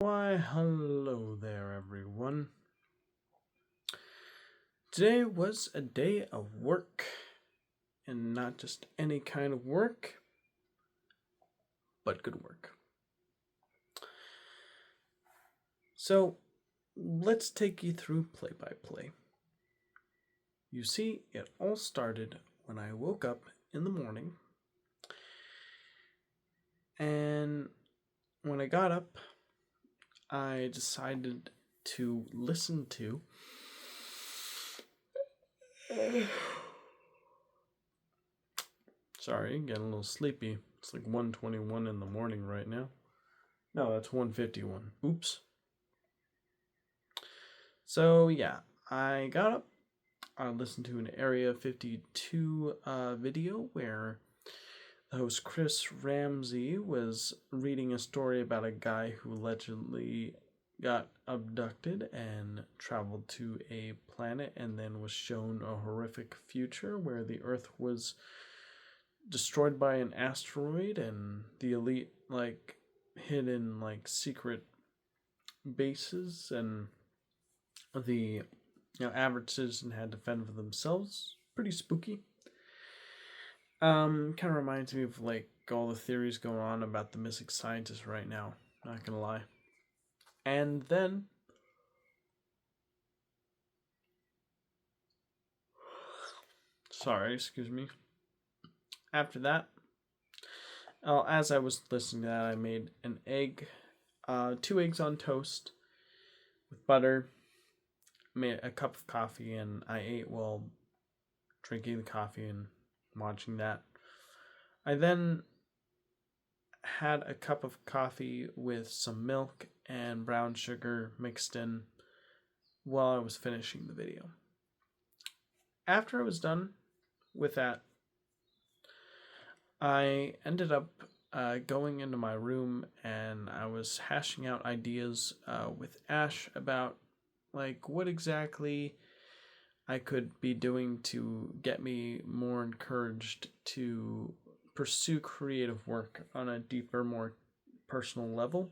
Why, hello there, everyone. Today was a day of work, and not just any kind of work, but good work. So, let's take you through play by play. You see, it all started when I woke up in the morning, and when I got up, I decided to listen to Sorry, getting a little sleepy. It's like 1:21 in the morning right now. No, that's 1:51. Oops. So, yeah, I got up. I listened to an Area 52 video where the host Chris Ramsey was reading a story about a guy who allegedly got abducted and traveled to a planet and then was shown a horrific future where the Earth was destroyed by an asteroid and the elite hid in secret bases, and the average citizen had to fend for themselves. Pretty spooky. Kind of reminds me of all the theories going on about the missing scientists right now. Not gonna lie. And then sorry, excuse me. After that, as I was listening to that, I made an egg, 2 eggs on toast with butter, made a cup of coffee, and I ate while drinking the coffee and watching that. I then had a cup of coffee with some milk and brown sugar mixed in while I was finishing the video. After I was done with that, I ended up going into my room and I was hashing out ideas with Ash about what exactly I could be doing to get me more encouraged to pursue creative work on a deeper, more personal level.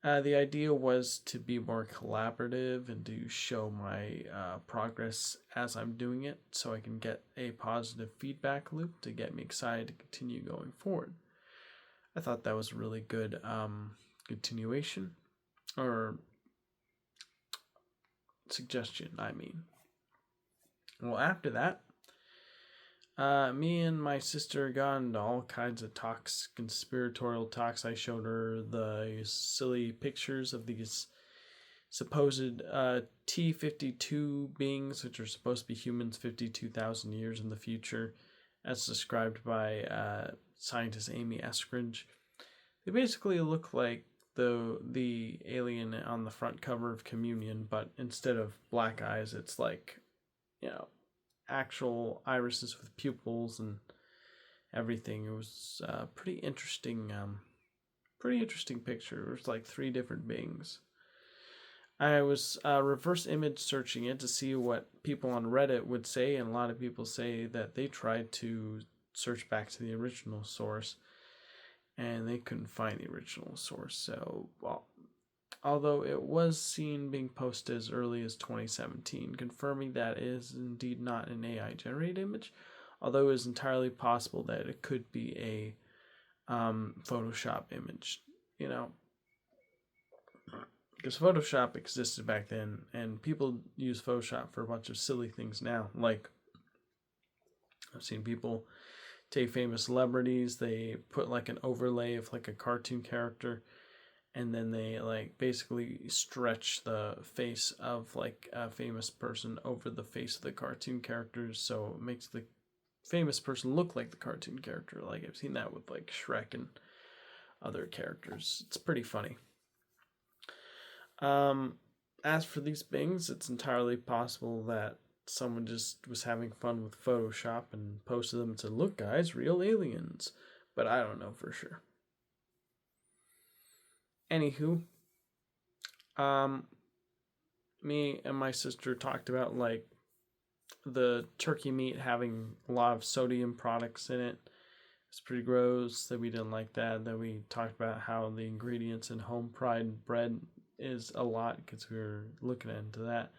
The idea was to be more collaborative and to show my progress as I'm doing it so I can get a positive feedback loop to get me excited to continue going forward. I thought that was a really good continuation or suggestion, I mean. Well, after that, me and my sister got into all kinds of talks, conspiratorial talks. I showed her the silly pictures of these supposed T-52 beings, which are supposed to be humans 52,000 years in the future, as described by scientist Amy Eskridge. They basically look like the alien on the front cover of Communion, but instead of black eyes, it's actual irises with pupils and everything. It was a pretty interesting picture. It was like 3 different beings. I was reverse image searching it to see what people on Reddit would say, and a lot of people say that they tried to search back to the original source and they couldn't find the original source. So, although it was seen being posted as early as 2017, confirming that it is indeed not an AI generated image, although it is entirely possible that it could be a Photoshop image, because Photoshop existed back then, and people use Photoshop for a bunch of silly things now. Like, I've seen people take famous celebrities, they put an overlay of a cartoon character, and then they basically stretch the face of a famous person over the face of the cartoon characters, so it makes the famous person look like the cartoon character. I've seen that with Shrek and other characters. It's pretty funny. As for these things, it's entirely possible that someone just was having fun with Photoshop and posted them and said, "Look, guys, real aliens." But I don't know for sure. Anywho, me and my sister talked about the turkey meat having a lot of sodium products in it, It's pretty gross that we didn't like that. That we talked about how the ingredients in home fried bread is a lot because we were looking into that.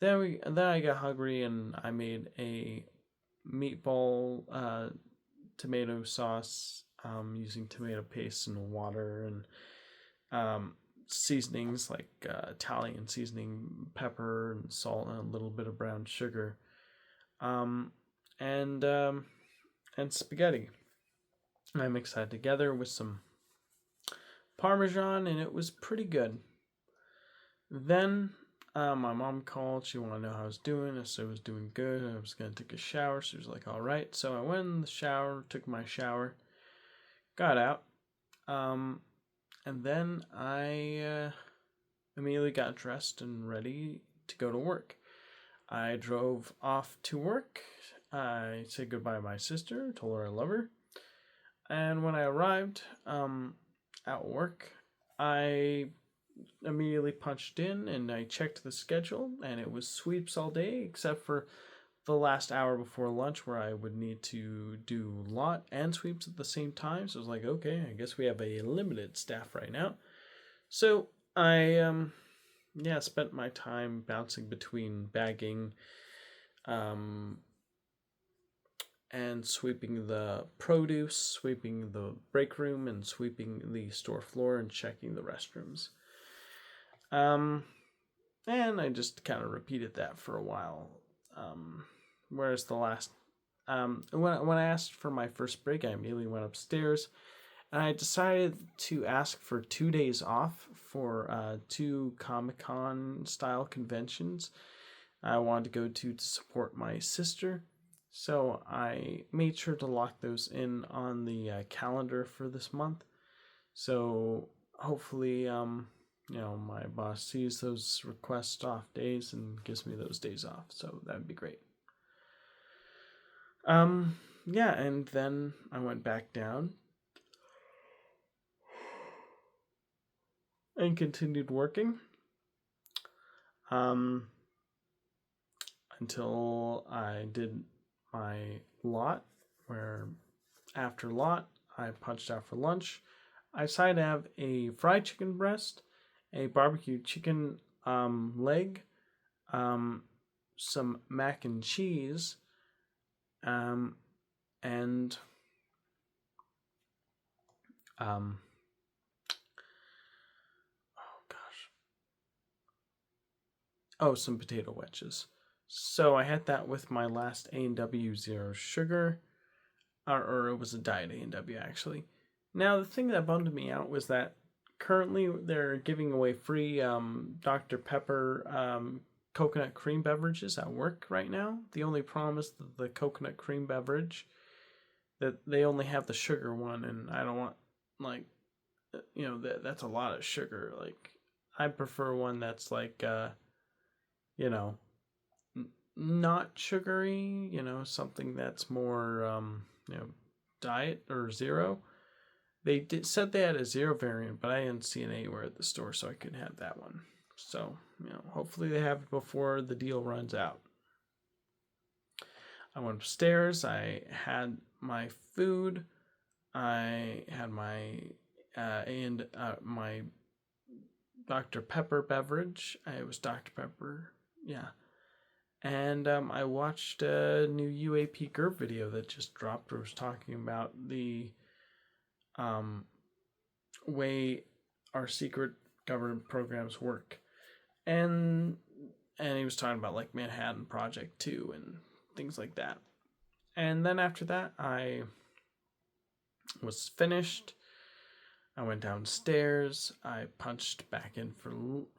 Then I got hungry and I made a meatball tomato sauce using tomato paste and water and seasonings like Italian seasoning, pepper and salt, and a little bit of brown sugar, um, and spaghetti. I mixed that together with some Parmesan, and it was pretty good. Then my mom called. She wanted to know how I was doing. I said I was doing good. I was going to take a shower. She was like, all right. So I went in the shower, took my shower, got out. And then I immediately got dressed and ready to go to work. I drove off to work. I said goodbye to my sister, told her I love her. And when I arrived at work, I immediately punched in and I checked the schedule, and it was sweeps all day except for the last hour before lunch where I would need to do lot and sweeps at the same time. So I was like, okay, I guess we have a limited staff right now. So I spent my time bouncing between bagging and sweeping the produce, sweeping the break room, and sweeping the store floor and checking the restrooms. And I just kind of repeated that for a while. Whereas the last, when I asked for my first break, I immediately went upstairs, and I decided to ask for 2 days off for 2 Comic-Con style conventions I wanted to go to support my sister. So I made sure to lock those in on the calendar for this month. So hopefully, my boss sees those request off days and gives me those days off. So that would be great. Yeah, and then I went back down and continued working. Until I did my lot, where after lot, I punched out for lunch. I decided to have a fried chicken breast, a barbecue chicken leg, some mac and cheese, and some potato wedges. So I had that with my last A&W Zero Sugar, or it was a diet A&W actually. Now the thing that bummed me out was that currently they're giving away free Dr. Pepper coconut cream beverages at work right now. The only problem is the coconut cream beverage, that they only have the sugar one, and I don't want, that's a lot of sugar. Like, I prefer one that's like not sugary, something that's more diet or zero. They said they had a zero variant, but I didn't see it anywhere at the store, so I couldn't have that one. So, hopefully they have it before the deal runs out. I went upstairs. I had my food. I had my my Dr. Pepper beverage. It was Dr. Pepper, yeah. And I watched a new UAP GURP video that just dropped, where it was talking about the way our secret government programs work, and he was talking about like Manhattan Project 2 and things like that. And then after that, I was finished. I went downstairs. I punched back in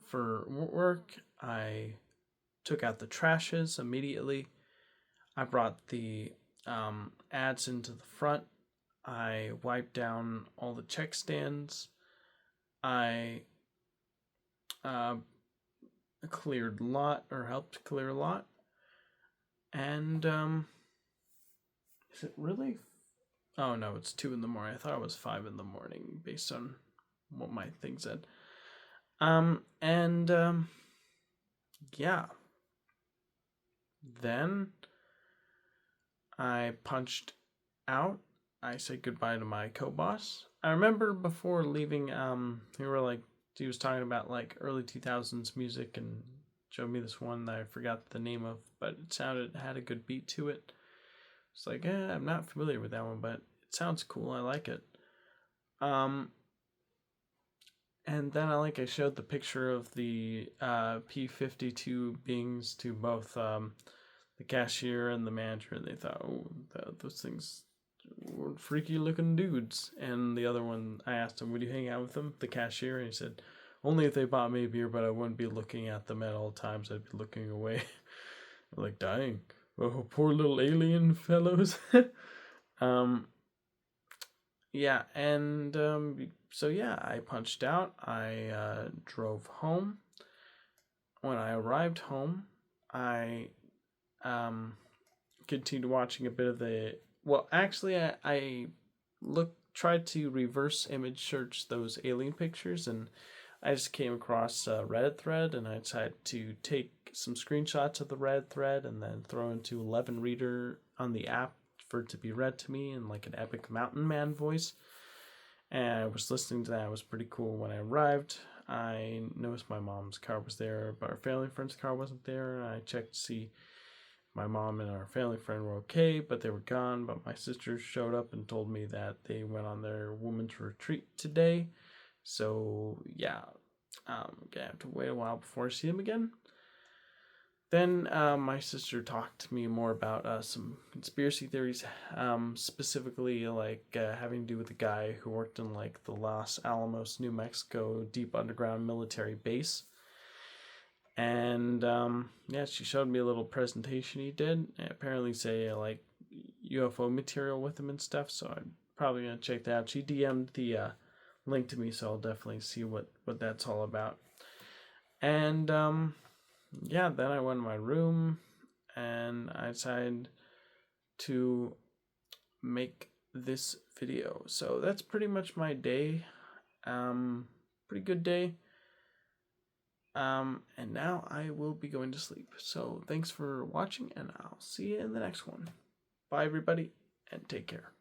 for work. I took out the trashes immediately. I brought the ads into the front. I wiped down all the check stands. I cleared lot, or helped clear a lot. And is it really? Oh no, it's 2 a.m. I thought it was 5 a.m. based on what my thing said. Yeah. Then I punched out I said goodbye to my co-boss. I remember before leaving, he was talking about like early 2000s music and showed me this one that I forgot the name of, but it had a good beat to it. It's like, I'm not familiar with that one, but it sounds cool. I like it. And then I showed the picture of the P-52 beings to both the cashier and the manager, and they thought, oh, those things were freaky looking dudes. And the other one, I asked him, would you hang out with them, the cashier? And he said, only if they bought me a beer, but I wouldn't be looking at them at all times. I'd be looking away. I'm like, dying. Oh, poor little alien fellows. Yeah, and so yeah, I punched out. I drove home. When I arrived home, I continued watching a bit of the. Well, actually, I tried to reverse image search those alien pictures, and I just came across a Reddit thread, and I decided to take some screenshots of the Reddit thread and then throw into 11 Reader on the app for it to be read to me in like an epic mountain man voice. And I was listening to that. It was pretty cool. When I arrived, I noticed my mom's car was there, but our family friend's car wasn't there. And I checked to see my mom and our family friend were okay, but they were gone. But my sisters showed up and told me that they went on their women's retreat today. So yeah, I'm gonna have to wait a while before I see them again. Then my sister talked to me more about some conspiracy theories, specifically having to do with a guy who worked in like the Los Alamos, New Mexico deep underground military base. And yeah, she showed me a little presentation he did. And apparently say like UFO material with him and stuff. So I'm probably gonna check that out. She DM'd the link to me, so I'll definitely see what that's all about. And yeah, then I went to my room and I decided to make this video. So that's pretty much my day. Pretty good day. And now I will be going to sleep. So thanks for watching, and I'll see you in the next one. Bye, everybody, and take care.